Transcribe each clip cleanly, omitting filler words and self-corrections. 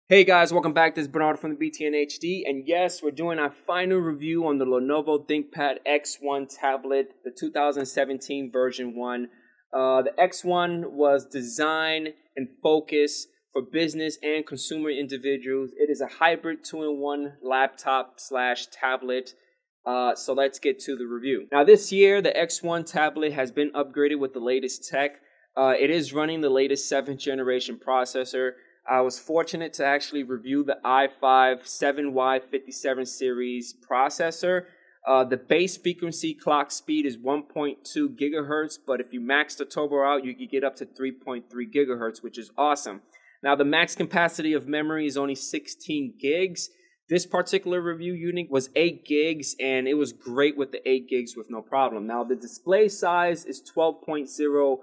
Hey guys, welcome back. This is Bernard from the BTNHD, and yes, we're doing our final review on the Lenovo ThinkPad X1 Tablet, the 2017 version 1. The X1 was designed and focused for business and consumer individuals. It is a hybrid 2-in-1 laptop / tablet. So let's get to the review. Now this year, the X1 tablet has been upgraded with the latest tech. It is running the latest 7th generation processor. I was fortunate to actually review the i5 7Y57 series processor. The base frequency clock speed is 1.2 gigahertz, but if you max the turbo out, you can get up to 3.3 gigahertz, which is awesome. Now, the max capacity of memory is only 16 gigs. This particular review unit was 8 gigs, and it was great with the 8 gigs with no problem. Now, the display size is 12.0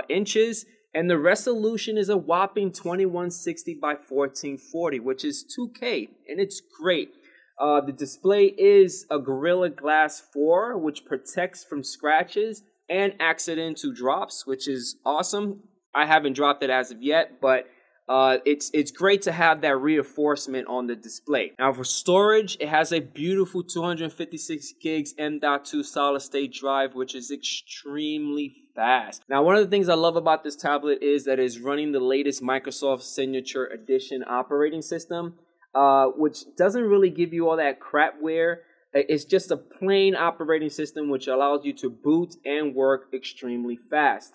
inches. And the resolution is a whopping 2160 by 1440, which is 2K, and it's great. The display is a Gorilla Glass 4, which protects from scratches and accidental drops, which is awesome. I haven't dropped it as of yet, but it's great to have that reinforcement on the display. Now for storage, it has a beautiful 256 gigs M.2 solid state drive, which is extremely fast. Now one of the things I love about this tablet is that it's running the latest Microsoft Signature Edition operating system, which doesn't really give you all that crapware. It's just a plain operating system which allows you to boot and work extremely fast.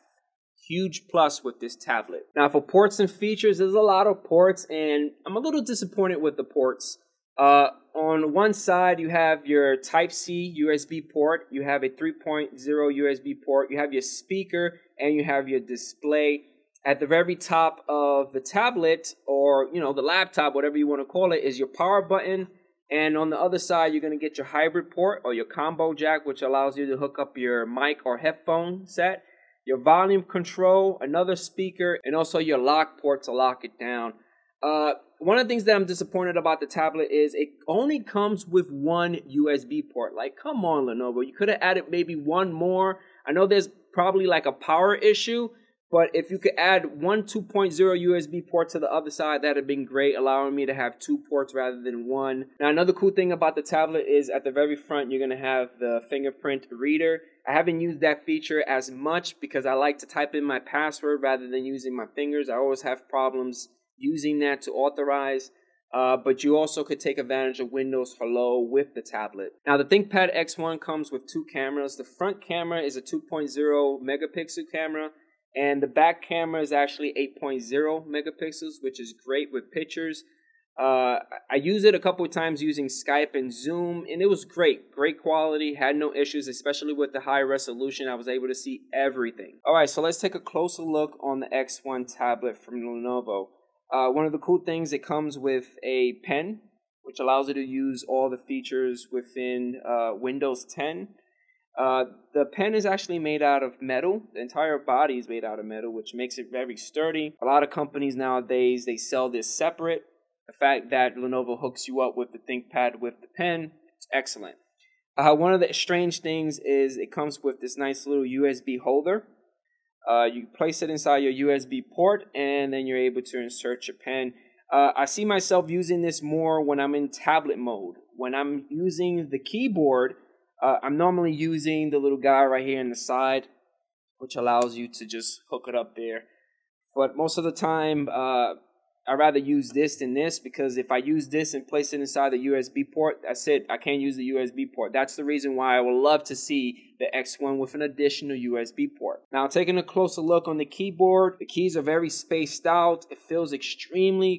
Huge plus with this tablet. Now for ports and features, there's a lot of ports, and I'm a little disappointed with the ports. On one side, you have your Type-C USB port, you have a 3.0 USB port, you have your speaker, and you have your display. At the very top of the tablet, or the laptop, whatever you want to call it, is your power button. And on the other side, you're going to get your hybrid port or your combo jack, which allows you to hook up your mic or headphone set, your volume control, another speaker, and also your lock port to lock it down. One of the things that I'm disappointed about the tablet is it only comes with one USB port. Like, come on, Lenovo. You could have added maybe one more. I know there's probably like a power issue, but if you could add one 2.0 USB port to the other side, that'd have been great, allowing me to have 2 ports rather than 1. Now, another cool thing about the tablet is at the very front, you're going to have the Fingerprint Reader. I haven't used that feature as much because I like to type in my password rather than using my fingers. I always have problems using that to authorize. But you also could take advantage of Windows Hello with the tablet. Now, the ThinkPad X1 comes with 2 cameras. The front camera is a 2.0 megapixel camera, and the back camera is actually 8.0 megapixels, which is great with pictures. I used it a couple of times using Skype and Zoom, and it was great. Great quality, had no issues, especially with the high resolution. I was able to see everything. All right, so let's take a closer look on the X1 tablet from Lenovo. One of the cool things, it comes with a pen, which allows you to use all the features within Windows 10. The pen is actually made out of metal. The entire body is made out of metal, which makes it very sturdy. A lot of companies nowadays, they sell this separate. The fact that Lenovo hooks you up with the ThinkPad with the pen, it's excellent. One of the strange things is it comes with this nice little USB holder. You place it inside your USB port, and then you're able to insert your pen. I see myself using this more when I'm in tablet mode. When I'm using the keyboard, I'm normally using the little guy right here in the side, which allows you to just hook it up there. But most of the time, I'd rather use this than this, because if I use this and place it inside the USB port, that's it. I can't use the USB port. That's the reason why I would love to see the X1 with an additional USB port. Now, taking a closer look on the keyboard, the keys are very spaced out. It feels extremely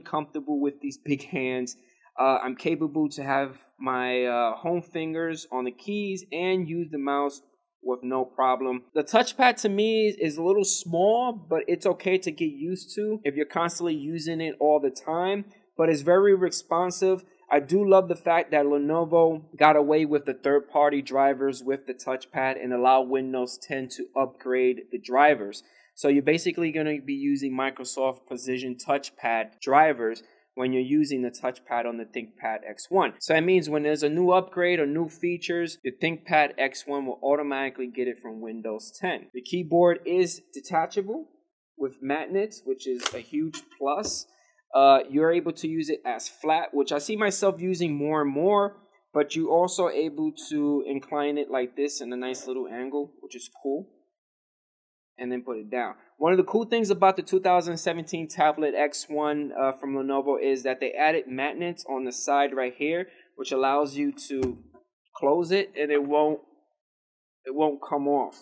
comfortable with these big hands. I'm capable to have my home fingers on the keys and use the mouse with no problem. The touchpad to me is a little small, but it's okay to get used to if you're constantly using it all the time. But it's very responsive. I do love the fact that Lenovo got away with the third-party drivers with the touchpad and allow Windows 10 to upgrade the drivers. So you're basically going to be using Microsoft Precision Touchpad drivers when you're using the touchpad on the ThinkPad X1. So that means when there's a new upgrade or new features, the ThinkPad X1 will automatically get it from Windows 10. The keyboard is detachable with magnets, which is a huge plus. you're able to use it as flat, which I see myself using more and more, but you also able to incline it like this in a nice little angle, which is cool, and then put it down. One of the cool things about the 2017 Tablet X1 from Lenovo is that they added magnets on the side right here, which allows you to close it and it won't come off.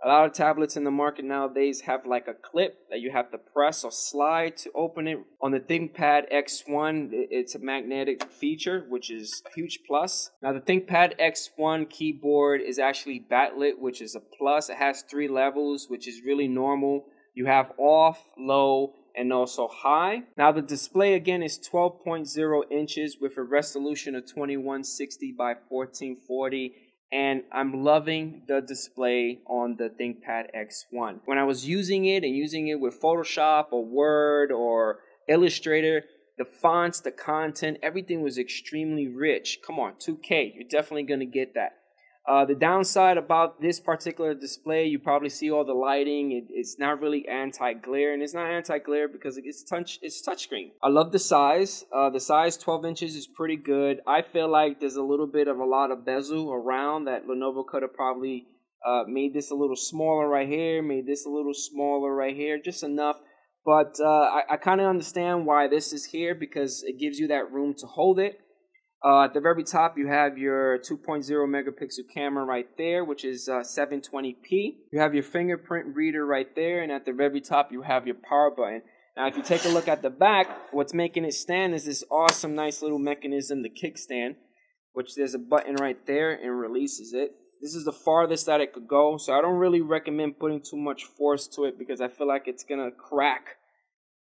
A lot of tablets in the market nowadays have like a clip that you have to press or slide to open it. On the ThinkPad X1, it's a magnetic feature, which is a huge plus. Now, the ThinkPad X1 keyboard is actually backlit, which is a plus. It has 3 levels, which is really normal. You have off, low, and also high. Now, the display again is 12.0 inches with a resolution of 2160 by 1440. And I'm loving the display on the ThinkPad X1. When I was using it with Photoshop or Word or Illustrator, the fonts, the content, everything was extremely rich. Come on, 2K, you're definitely gonna get that. The downside about this particular display, you probably see all the lighting. It's not really anti-glare, and it's not anti-glare because it's touchscreen. I love the size. The size 12 inches is pretty good. I feel like there's a little bit of a lot of bezel around that Lenovo could have probably made this a little smaller right here, made this a little smaller right here, just enough. But I kind of understand why this is here because it gives you that room to hold it. At the very top, you have your 2.0 megapixel camera right there, which is 720p. You have your fingerprint reader right there, and at the very top, you have your power button. Now, if you take a look at the back, what's making it stand is this awesome, nice little mechanism, the kickstand, which there's a button right there and releases it. This is the farthest that it could go, so I don't really recommend putting too much force to it because I feel like it's gonna crack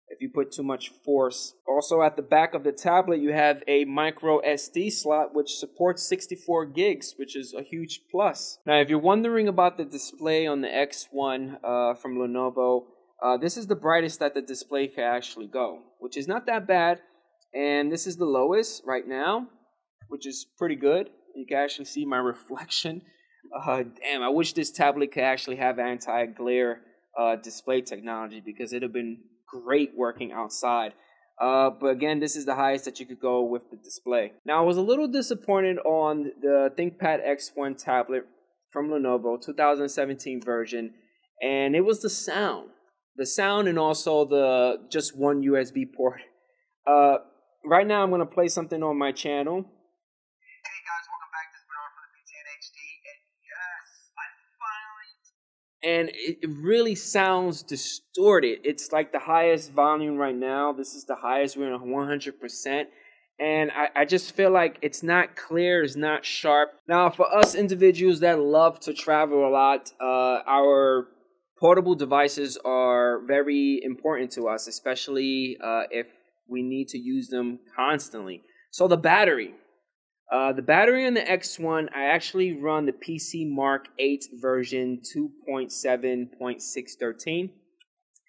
if you put too much force. Also at the back of the tablet, you have a micro SD slot which supports 64 gigs, which is a huge plus. Now, if you're wondering about the display on the X1 from Lenovo, this is the brightest that the display can actually go, which is not that bad. And this is the lowest right now, which is pretty good. You can actually see my reflection. Damn, I wish this tablet could actually have anti-glare display technology because it'd have been great working outside. But again, this is the highest that you could go with the display. Now, I was a little disappointed on the ThinkPad X1 tablet from Lenovo, 2017 version, and it was the sound. The sound and also the just one USB port. Right now, I'm going to play something on my channel. Hey guys, welcome back. This is Bernard from the BTNHD, and yes, I finally... And it really sounds distorted. It's like the highest volume right now. This is the highest. We're at 100%. And I just feel like it's not clear, it's not sharp. Now, for us individuals that love to travel a lot, our portable devices are very important to us, especially if we need to use them constantly. So the battery. The battery on the X1, I actually run the PC Mark 8 version 2.7.613.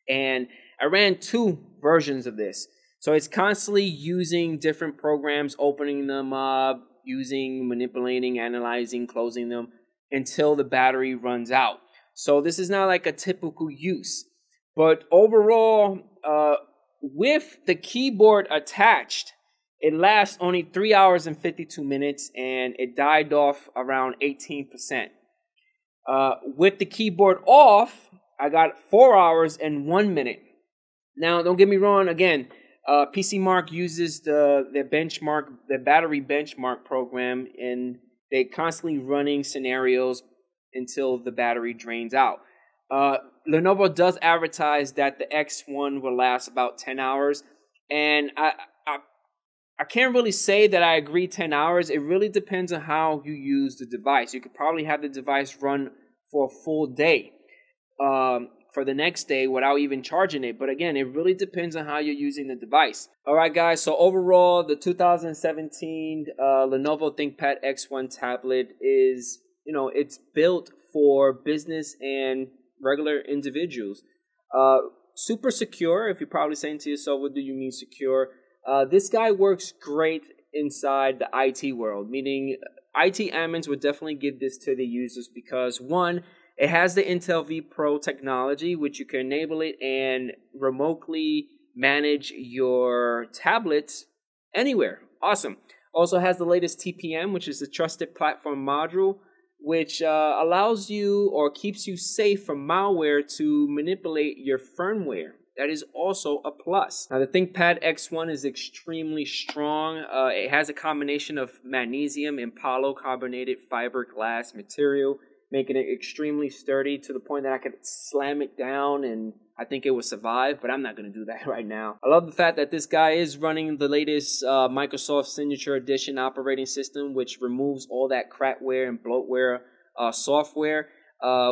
And I ran 2 versions of this. So it's constantly using different programs, opening them up, manipulating, analyzing, closing them until the battery runs out. So this is not like a typical use. But overall, with the keyboard attached, it lasts only 3 hours and 52 minutes, and it died off around 18%. With the keyboard off, I got 4 hours and 1 minute. Now, don't get me wrong, again, PC Mark uses their battery benchmark program, and they're constantly running scenarios until the battery drains out. Lenovo does advertise that the X1 will last about 10 hours, and I can't really say that I agree 10 hours. It really depends on how you use the device. You could probably have the device run for a full day for the next day without even charging it. But again, it really depends on how you're using the device. All right, guys. So overall, the 2017 Lenovo ThinkPad X1 tablet is, it's built for business and regular individuals. Super secure. If you're probably saying to yourself, what do you mean secure? This guy works great inside the IT world, meaning IT admins would definitely give this to the users because, one, it has the Intel V Pro technology, which you can enable it and remotely manage your tablets anywhere. Awesome. Also has the latest TPM, which is the Trusted Platform Module, which allows you or keeps you safe from malware to manipulate your firmware. That is also a plus. Now, the ThinkPad X1 is extremely strong. It has a combination of magnesium and polycarbonated fiberglass material, making it extremely sturdy to the point that I could slam it down and I think it will survive, but I'm not going to do that right now. I love the fact that this guy is running the latest Microsoft Signature Edition operating system, which removes all that crapware and bloatware software,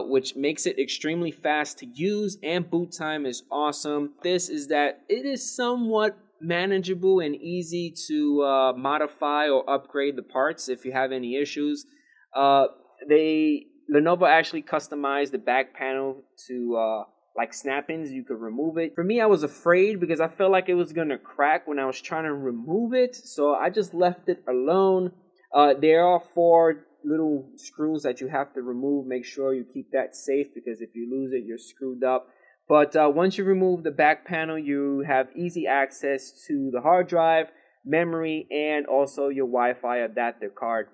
which makes it extremely fast to use, and boot time is awesome. This is that it is somewhat manageable and easy to modify or upgrade the parts if you have any issues. Lenovo actually customized the back panel to like snap-ins. You could remove it. For me, I was afraid because I felt like it was gonna crack when I was trying to remove it, so I just left it alone. There are 4 little screws that you have to remove. Make sure you keep that safe because if you lose it, you're screwed up. But once you remove the back panel, you have easy access to the hard drive, memory, and also your Wi-Fi adapter card.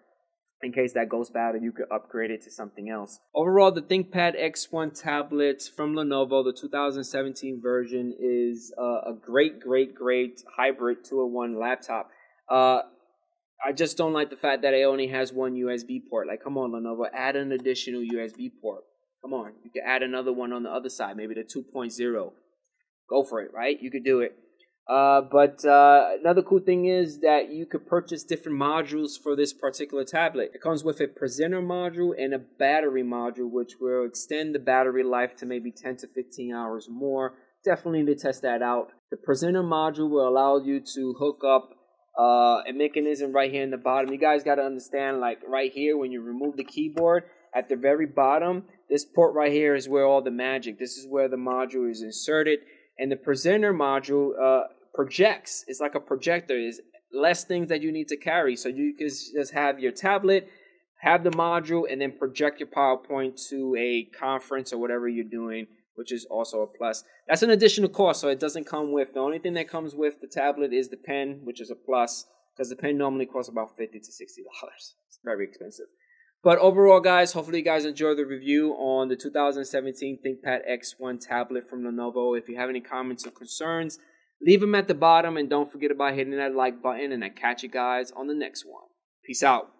In case that goes bad, and you could upgrade it to something else. Overall, the ThinkPad X1 tablet from Lenovo, the 2017 version, is a great hybrid 2-in-1 laptop. I just don't like the fact that it only has 1 USB port. Like, come on, Lenovo, add an additional USB port. Come on, you could add another one on the other side, maybe the 2.0. Go for it, right? You could do it. But another cool thing is that you could purchase different modules for this particular tablet. It comes with a presenter module and a battery module, which will extend the battery life to maybe 10 to 15 hours more. Definitely need to test that out. The presenter module will allow you to hook up a mechanism right here in the bottom. You guys got to understand, like right here, when you remove the keyboard, at the very bottom, this port right here is where all the magic. This is where the module is inserted. And the presenter module projects. It's like a projector. It's less things that you need to carry. So you can just have your tablet, have the module, and then project your PowerPoint to a conference or whatever you're doing, which is also a plus. That's an additional cost, so it doesn't come with. The only thing that comes with the tablet is the pen, which is a plus, because the pen normally costs about $50 to $60. It's very expensive. But overall, guys, hopefully you guys enjoyed the review on the 2017 ThinkPad X1 tablet from Lenovo. If you have any comments or concerns, leave them at the bottom, and don't forget about hitting that like button, and I'll catch you guys on the next one. Peace out.